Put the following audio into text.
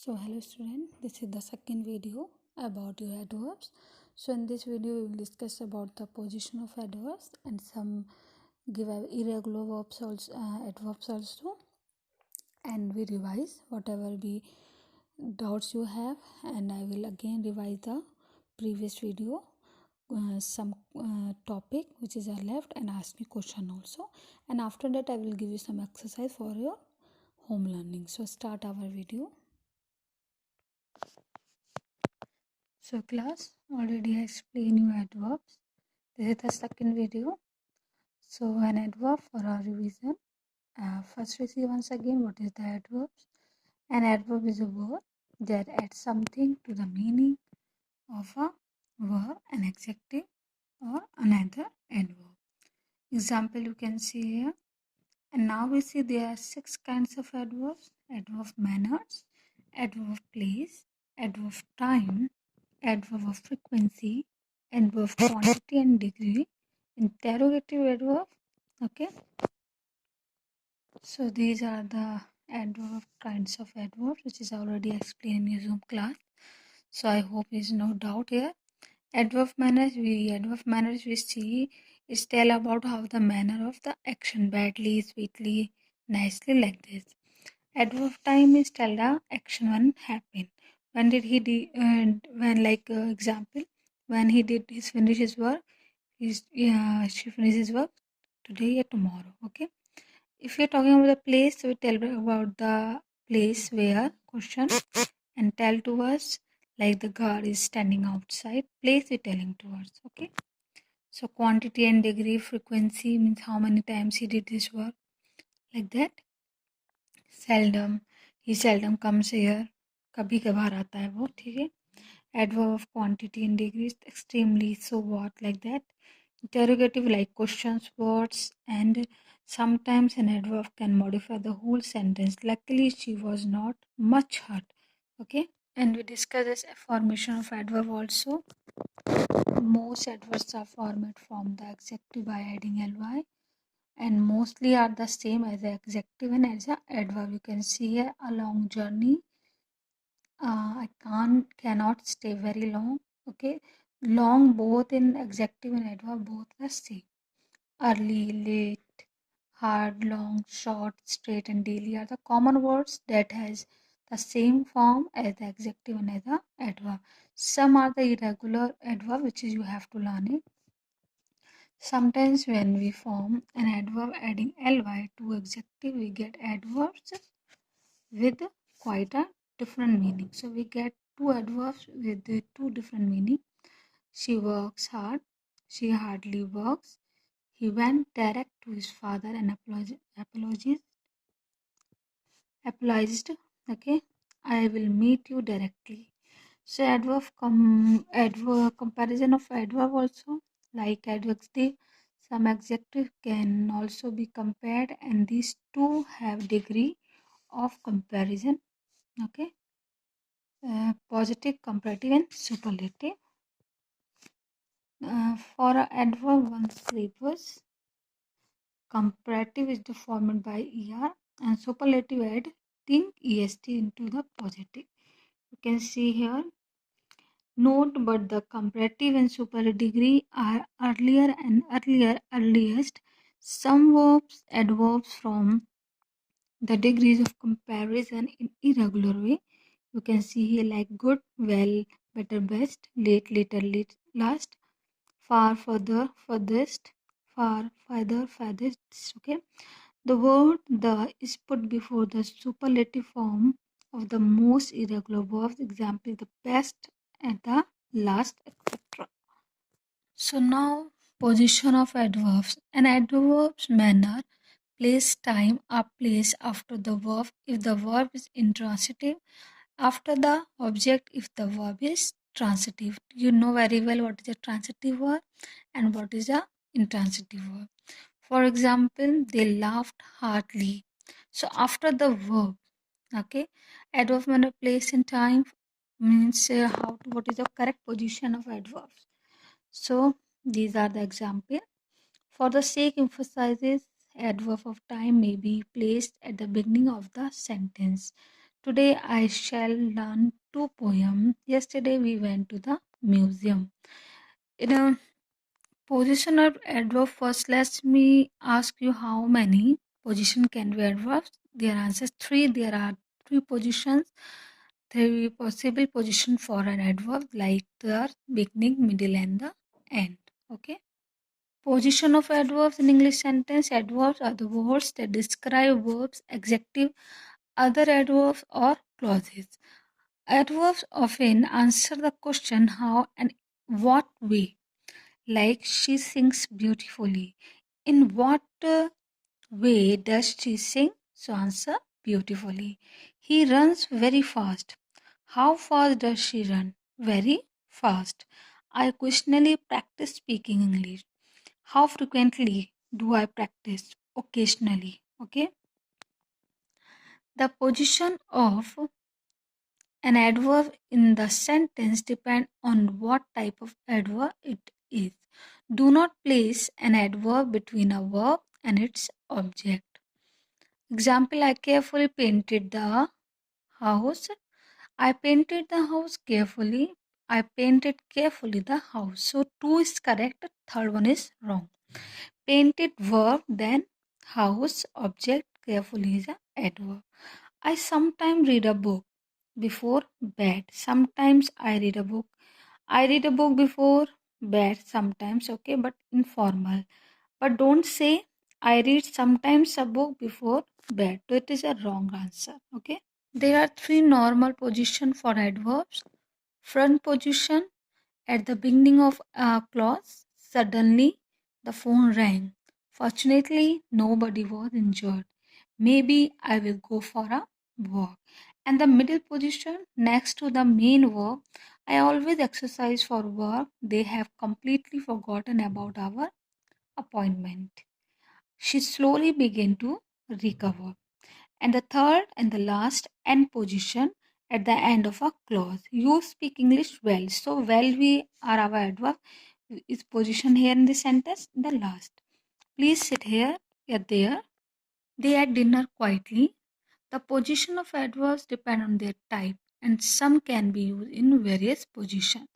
So hello student, this is the second video about your adverbs. So in this video we will discuss about the position of adverbs and some give irregular verbs also, adverbs also, and we revise whatever be doubts you have, and I will again revise the previous video some topic which is left and ask you question also, and after that I will give you some exercise for your home learning. So start our video. So class, already I explained you adverbs. This is the second video. So an adverb for our revision. First we see once again what is the adverbs. An adverb is a word that adds something to the meaning of a verb, an adjective or another adverb. Example you can see here. And now we see there are 6 kinds of adverbs. Adverb of manners, adverb of place, adverb of time, adverb of frequency, adverb of quantity and degree, interrogative adverb. Okay, so these are the adverb kinds of adverbs which is already explained in your Zoom class. So I hope there is no doubt here. Adverb manners we see is tell about how the manner of the action, badly, sweetly, nicely, like this. Adverb of time is tell the action when happened. When did he when example, when he did his finish his work, she finishes work today or tomorrow. Okay. If you're talking about the place, so we tell about the place where question and tell to us like the guard is standing outside. Place we're telling to us. Okay. So quantity and degree, frequency means how many times he did this work, like that. Seldom, he seldom comes here, कभी कभार आता है वो, ठीक है. Adverb of quantity and degree, extremely, so what, like that. Interrogative like questions, words, and sometimes an adverb can modify the whole sentence. Luckily, she was not much hurt. Okay, and we discuss this formation of adverb also. Most adverbs are formed from the adjective by adding ly, and mostly are the same as the adjective and as a adverb. You can see here a long journey. I cannot stay very long. Okay, long both in adjective and adverb both the same. Early, late, hard, long, short, straight, and daily are the common words that has the same form as the adjective and as the adverb. Some are the irregular adverb which is you have to learn it. Sometimes when we form an adverb adding ly to adjective, we get adverbs with quite a different meaning. So we get two adverbs with the two different meaning. She works hard. She hardly works. He went direct to his father and apologized. Okay, I will meet you directly. So adverb comparison of adverb also, like adjective. Some adjective can also be compared, and these two have degree of comparison. Okay, positive, comparative, and superlative. For an adverb, one syllabus. Comparative is formed by er, and superlative adding est into the positive. You can see here. Note, but the comparative and superlative degree are earlier and earliest. Some verbs, adverbs from the degrees of comparison in irregular way. You can see here like good, well, better, best, late, later, late, last, far, further, furthest, far, farther, farthest. Okay. The word the is put before the superlative form of the most irregular verbs. Example, the best and the last, etc. So now position of adverbs. An adverb's manner, place, time are placed after the verb if the verb is intransitive, after the object if the verb is transitive. You know very well what is a transitive verb and what is a intransitive verb. For example, they laughed heartily. So after the verb, okay, adverb manner, place, and time means what is the correct position of adverbs. So these are the example. For the sake emphasizes, adverb of time may be placed at the beginning of the sentence. Today I shall learn two poems. Yesterday we went to the museum. In a position of adverb, first let me ask you how many position can be adverbs. There are answers three. There are three positions, three possible position for an adverb like the beginning, middle and the end. Okay. Position of adverbs in English sentence. Adverbs are the words that describe verbs, adjective, other adverbs or clauses. Adverbs often answer the question how and what way. Like she sings beautifully. In what way does she sing? So answer beautifully. He runs very fast. How fast does she run? Very fast. I occasionally practice speaking English. How frequently do I practice? Occasionally. Okay. The position of an adverb in the sentence depends on what type of adverb it is. Do not place an adverb between a verb and its object. Example, I carefully painted the house. I painted the house carefully. I painted carefully the house. So two is correct, third one is wrong. Painted verb, then house, object, carefully is an adverb. I sometimes read a book before bed. Sometimes I read a book. I read a book before bed sometimes, okay, but informal. But don't say I read sometimes a book before bed. So it is a wrong answer, okay. There are three normal positions for adverbs. Front position, at the beginning of a clause, suddenly the phone rang. Fortunately, nobody was injured. Maybe I will go for a walk. And the middle position, next to the main verb, I always exercise for work. They have completely forgotten about our appointment. She slowly began to recover. And the third and the last end position at the end of a clause. You speak English well. So well we are our adverb is position here in the sentence. The last. Please sit here or there. They had dinner quietly. The position of adverbs depend on their type and some can be used in various positions.